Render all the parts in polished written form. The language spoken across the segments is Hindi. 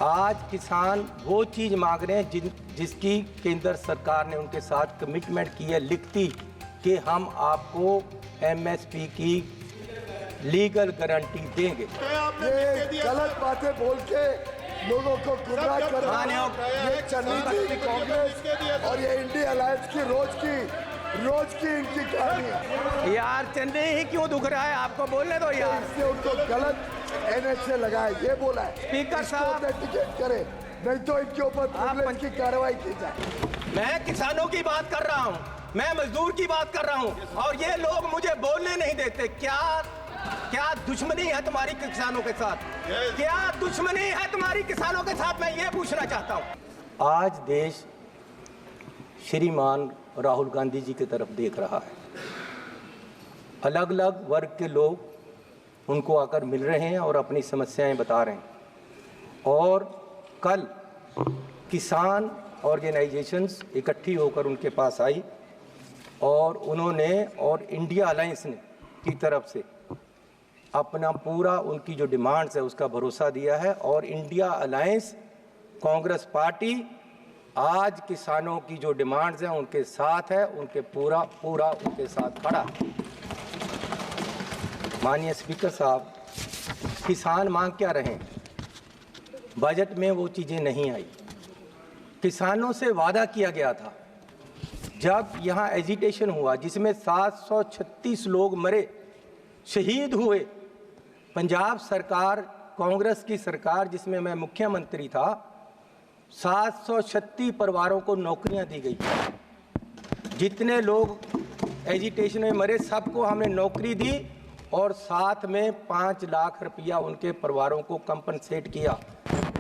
आज किसान वो चीज़ मांग रहे हैं जिसकी केंद्र सरकार ने उनके साथ कमिटमेंट की है लिखती कि हम आपको एमएसपी की लीगल गारंटी देंगे। ये गलत बातें बोल के लोगों को गुमराह कर रहा है। ये चन्नी थी कांग्रेस और ये इंडिया अलायंस की रोज की इनकी कहानी है। यार चन्नी ही क्यों दुख रहा है, आपको बोलने दो यार। इसने उनको गलत एनएच से लगाया, ये बोला है। स्पीकर साहब टिकट करे, नहीं तो इनके ऊपर प्रिविलेज की कार्रवाई की जाए। मैं किसानों की बात कर रहा हूँ, मैं मजदूर की बात कर रहा हूँ और ये लोग मुझे बोलने नहीं देते। क्या दुश्मनी है तुम्हारी किसानों के साथ? क्या दुश्मनी है तुम्हारी किसानों के साथ? मैं ये पूछना चाहता हूँ। आज देश श्रीमान राहुल गांधी जी की तरफ देख रहा है। अलग अलग वर्ग के लोग उनको आकर मिल रहे हैं और अपनी समस्याएं बता रहे हैं और कल किसान ऑर्गेनाइजेशंस इकट्ठी होकर उनके पास आई और उन्होंने और इंडिया अलायंस ने की तरफ से अपना पूरा उनकी जो डिमांड्स है उसका भरोसा दिया है और इंडिया अलायंस कांग्रेस पार्टी आज किसानों की जो डिमांड्स हैं उनके साथ है, उनके पूरा उनके साथ खड़ा। माननीय स्पीकर साहब, किसान मांग क्या रहे हैं? बजट में वो चीज़ें नहीं आई। किसानों से वादा किया गया था, जब यहाँ एजिटेशन हुआ जिसमें 736 लोग मरे, शहीद हुए, पंजाब सरकार, कांग्रेस की सरकार जिसमें मैं मुख्यमंत्री था, 736 परिवारों को नौकरियां दी गई। जितने लोग एजिटेशन में मरे सबको हमने नौकरी दी और साथ में 5 लाख रुपया उनके परिवारों को कंपनसेट किया,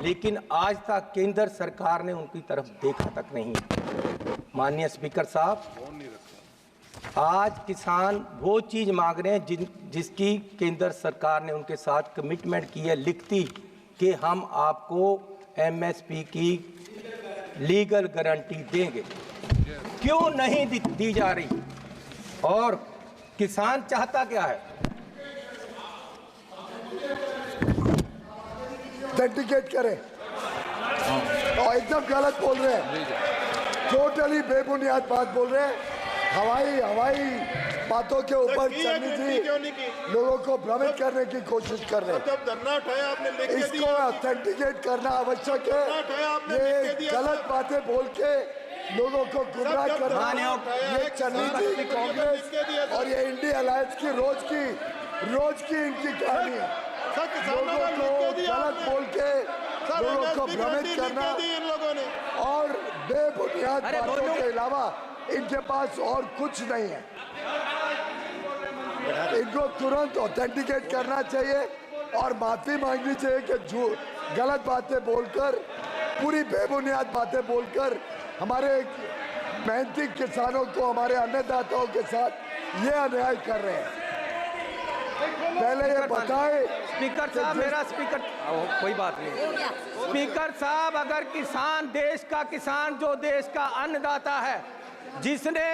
लेकिन आज तक केंद्र सरकार ने उनकी तरफ देखा तक नहीं। माननीय स्पीकर साहब, आज किसान वो चीज़ मांग रहे हैं जिसकी केंद्र सरकार ने उनके साथ कमिटमेंट की है लिखती कि हम आपको एमएसपी की लीगल गारंटी देंगे। क्यों नहीं दी जा रही? और किसान चाहता क्या है? ऑथेंटिकेट करें और एकदम गलत बोल रहे हैं, टोटली बेबुनियाद बात बोल रहे हैं। हवाई बातों के ऊपर चलनी थी, लोगों को भ्रमित करने की कोशिश कर रहे हैं। इसको ऑथेंटिकेट करना आवश्यक है। ये गलत बातें बोल के लोगों को गुमराह कर रहा है। ये चन्नी थी कांग्रेस और ये इंडिया अलायंस की रोज की इनकी कहानी है। लोगों को गलत बोल के लोगों को भ्रमित करना और बेबुनियाद बातों के अलावा इनके पास और कुछ नहीं है। इनको तुरंत ऑथेंटिकेट करना चाहिए और माफी मांगनी चाहिए कि गलत बातें बोलकर, पूरी बेबुनियाद बातें बोलकर हमारे मेहनती किसानों को, हमारे अन्नदाताओं के साथ ये अन्याय कर रहे हैं। पहले ये बताएं। स्पीकर साहब, मेरा स्पीकर कोई बात नहीं। स्पीकर साहब, अगर देश का किसान जो देश का अन्नदाता है, जिसने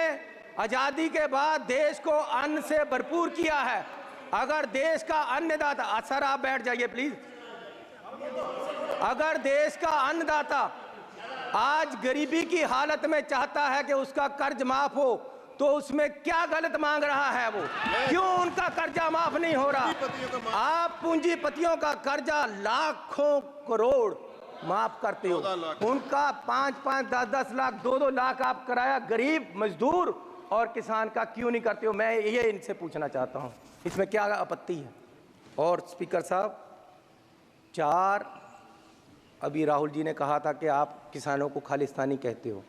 आजादी के बाद देश को अन्न से भरपूर किया है, अगर देश का अन्नदाता, सर आप बैठ जाइए प्लीज। अगर देश का अन्नदाता आज गरीबी की हालत में चाहता है कि उसका कर्ज माफ हो, तो उसमें क्या गलत मांग रहा है वो? क्यों उनका कर्जा माफ नहीं हो रहा? आप पूंजीपतियों का कर्जा लाखों करोड़ माफ करते हो, उनका 5-5, 10-10 लाख, 2-2 लाख आप कराया गरीब मजदूर और किसान का क्यों नहीं करते हो? मैं ये इनसे पूछना चाहता हूँ, इसमें क्या आपत्ति है? और स्पीकर साहब, 4 अभी राहुल जी ने कहा था कि आप किसानों को खालिस्तानी कहते हो।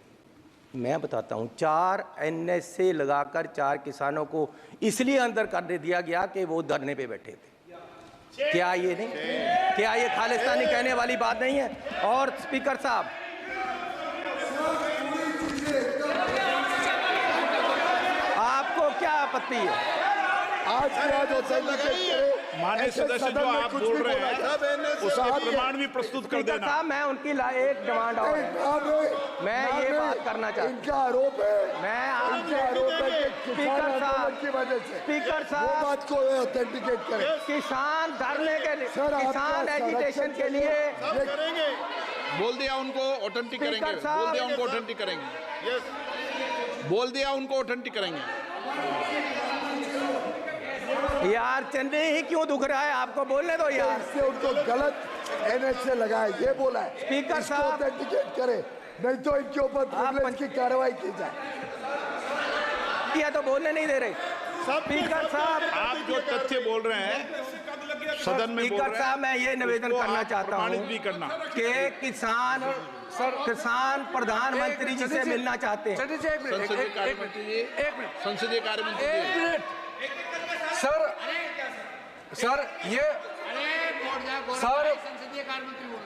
मैं बताता हूँ, 4 NSA लगाकर 4 किसानों को इसलिए अंदर कर दिया गया कि वो धरने पे बैठे थे। क्या ये खालिस्तानी कहने वाली बात नहीं है? और स्पीकर साहब, आपको क्या आपत्ति है? आज माननीय सदस्य जो आप बोल रहे हैं उसका प्रमाण भी प्रस्तुत कर देना। साहब, मैं उनकी एक डिमांड और मैं ये बात करना चाहता हूँ। इनका आरोप है, मैं इनका आरोप है कि स्पीकर साहब की वजह से स्पीकर वो साहब बात को ऑथेंटिकेट करें। किसान धरने के लिए, सर, किसान आपका एजुटेशन के लिए ये बोल दिया उनको ऑथेंटिक करेंगे, स्पीकर साहब। बोल दिया उनको ऑथेंटिक करेंगे, बोल दिया उनको ऑथेंटिक करेंगे। यार चन्नी ही क्यों दुख रहा है, आपको बोलने दो यार। इससे उनको गलत एनएच से लगाए, ये बोला है। स्पीकर इसको साहब। ऑथेंटिकेट करे, नहीं तो इनके ऊपर प्रिविलेज की कार्रवाई की जाए। या तो बोलने नहीं दे रहे स्पीकर साहब। आप जो तथ्य बोल रहे हैं सदन में बोल स्पीकर रहे साहब, हैं, मैं ये निवेदन उसको करना आप चाहता प्रमाणित हूँ भी करना कि किसान प्रधानमंत्री जी से मिलना चाहते हैं। संसदीय कार्य मंत्री जी, संसदीय कार्य मंत्री जी। सर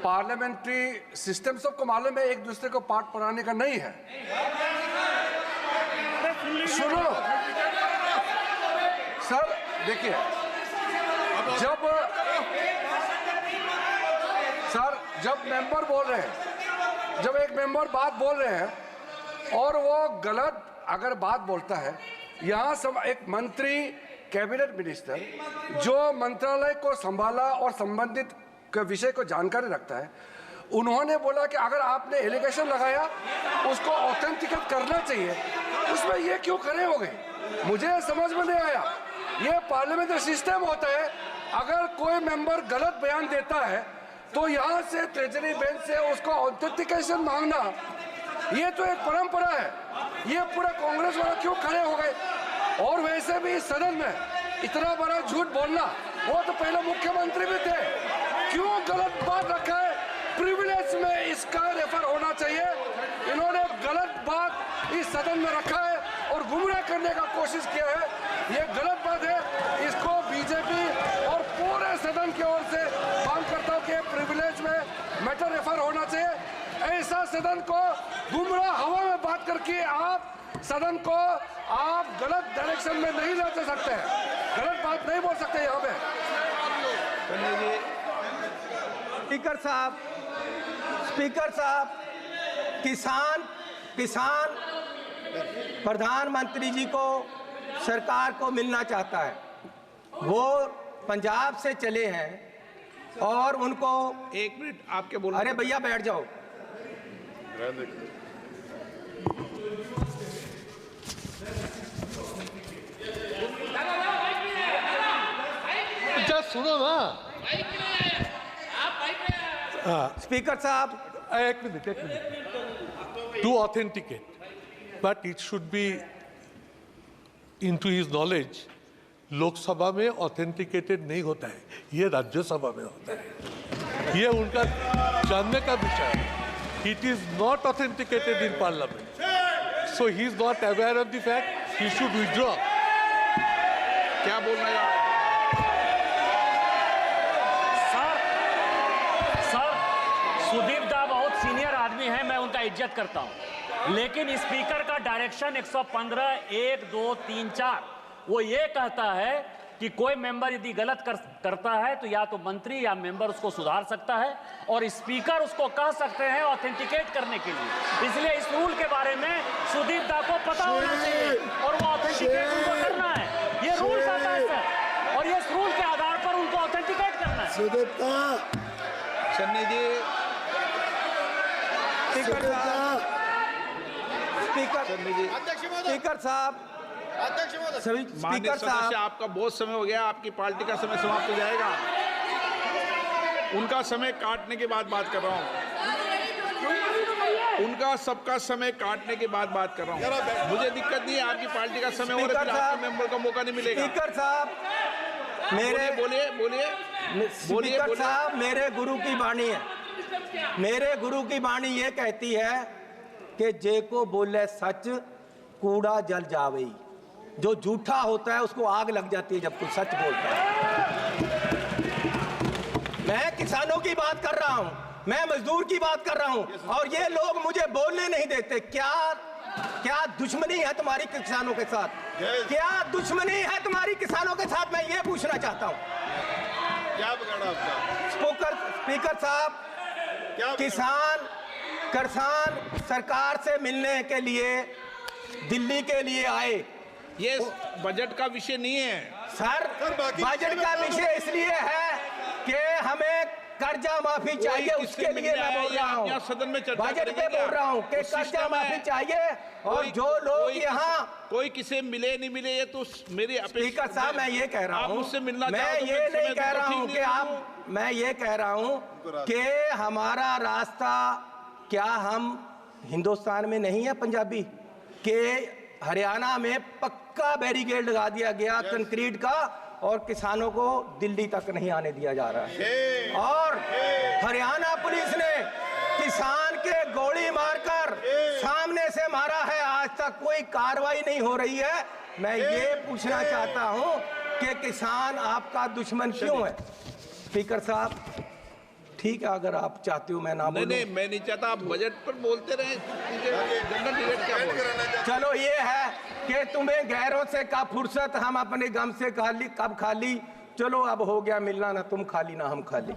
पार्लियामेंट्री सिस्टम सबको मालूम है, एक दूसरे को पाठ पढ़ाने का नहीं है। सुनो सर, देखिए जब मेंबर बोल रहे हैं, जब एक मेंबर बात बोल रहे हैं और वो गलत अगर बात बोलता है, यहाँ सब एक मंत्री कैबिनेट मिनिस्टर जो मंत्रालय को संभाला और संबंधित के विषय को जानकारी रखता है, उन्होंने बोला कि अगर आपने एलिगेशन लगाया उसको ऑथेंटिकेट करना चाहिए, उसमें ये क्यों खड़े हो गए? मुझे समझ में नहीं आया। ये पार्लियामेंट्री सिस्टम होता है, अगर कोई मेंबर गलत बयान देता है तो यहाँ से ट्रेजरी बेंच से उसको ऑथेंटिकेशन मांगना, ये तो एक परंपरा है। ये पूरा कांग्रेस वाला क्यों खड़े हो गए? और वैसे भी इस सदन में इतना बड़ा झूठ बोलना, वो तो पहले मुख्यमंत्री भी थे, क्यों गलत बात रखा है? प्रिविलेज में इसका रेफर होना चाहिए। इन्होंने गलत बात इस सदन में रखा है और गुमराह करने का कोशिश किया है, ये गलत बात है। इसको बीजेपी और पूरे सदन की ओर से मांग करता हूँ कि प्रिविलेज में मैटर रेफर होना चाहिए। ऐसा सदन को गुमराह हवा में बात करके आप सदन को आप गलत डायरेक्शन में नहीं ले जा सकते हैं, गलत बात नहीं बोल सकते यहाँ पे। स्पीकर साहब, किसान प्रधानमंत्री जी को सरकार को मिलना चाहता है। वो पंजाब से चले हैं और उनको 1 मिनट आपके बोल। अरे भैया बैठ जाओ। सुनो ना स्पीकर साहब, एक minute to authenticate, but it should be into his knowledge. Lok Sabha में ऑथेंटिकेटेड नहीं होता है, ये राज्यसभा में होता है, ये उनका जानने का विषय है। It is not authenticated in parliament, so he is not aware of the fact, he should withdraw. क्या बोलना है? सुदीप दा बहुत सीनियर आदमी है, मैं उनका इज्जत करता हूं, लेकिन स्पीकर का डायरेक्शन 115(1)(2)(3)(4) वो ये कहता है कि कोई मेंबर यदि गलत करता है तो या तो मंत्री या मेंबर उसको सुधार सकता है और स्पीकर उसको कह सकते हैं ऑथेंटिकेट करने के लिए। इसलिए इस रूल के बारे में सुदीप दा को पता होना चाहिए और वो ऑथेंटिकेट उनको करना है। ये रूल आता है सर, और ये रूल के आधार पर उनको ऑथेंटिकेट करना है। सुदीप दा, चन्नी जी, स्पीकर साहब, माननीय स्पीकर सदस्य, साहब, आपका बहुत समय हो गया, आपकी पार्टी का समय समाप्त हो जाएगा। उनका समय काटने के बाद बात कर रहा हूँ, उनका सबका समय काटने के बाद बात कर रहा हूँ। मुझे दिक्कत नहीं है, आपकी पार्टी का समय हो रहा है, आपके मेंबर को मौका नहीं मिलेगा। स्पीकर साहब, बोलिए। स्पीकर साहब, मेरे गुरु की वाणी है, मेरे गुरु की वाणी ये कहती है कि जे को बोले सच कूड़ा जल जावे। जो झूठा होता है उसको आग लग जाती है जब कोई सच बोलता है। मैं किसानों की बात कर रहा हूं, मैं मजदूर की बात कर रहा हूं, और ये लोग मुझे बोलने नहीं देते। क्या दुश्मनी है तुम्हारी किसानों के साथ? क्या दुश्मनी है तुम्हारी किसानों के साथ? मैं ये पूछना चाहता हूं। क्या बिगाड़ा आपका? स्पीकर साहब, किसान सरकार से मिलने के लिए दिल्ली के लिए आए। ये बजट का विषय नहीं है सर, बजट का विषय इसलिए है कि हमें कर्जा माफी चाहिए, किससे उसके लिए मिलने मैं आया बोल ये रहा आप हूँ, यहाँ सदन में चर्चा बजट पे करेंगे बोल रहा हूँ कि उस कर्जा सिस्टम माफी है। चाहिए। और जो लोग यहाँ कोई किसे मिले नहीं मिले ये तो मेरी स्पीकर साहब मैं ये कह रहा आप हूँ, मुझसे मिलना मैं चाहो तो ये मैं नहीं तुम्हें कह तो रहा ठीक हूँ नहीं कि आप, करूँ। मैं ये कह रहा हूँ कि हमारा रास्ता, क्या हम हिंदुस्तान में नहीं है पंजाबी के हरियाणा में पक्का बैरिकेड लगा दिया गया कंक्रीट का और किसानों को दिल्ली तक नहीं आने दिया जा रहा है। और हरियाणा पुलिस ने किसान के गोली मारकर सामने से मारा है, आज तक कोई कार्रवाई नहीं हो रही है। मैं ये पूछना चाहता हूं कि किसान आपका दुश्मन क्यों है? स्पीकर साहब ठीक है, अगर आप चाहते हो मैं ना बोलूं। नहीं मैं नहीं चाहता, आप बजट पर बोलते रहे, जनरल डिबेट क्या बोल रहे हैं? चलो ये है कि तुम्हें गैरों से कब फुर्सत, हम अपने गम से कब खाली। चलो अब हो गया मिलना, ना तुम खाली ना हम खाली।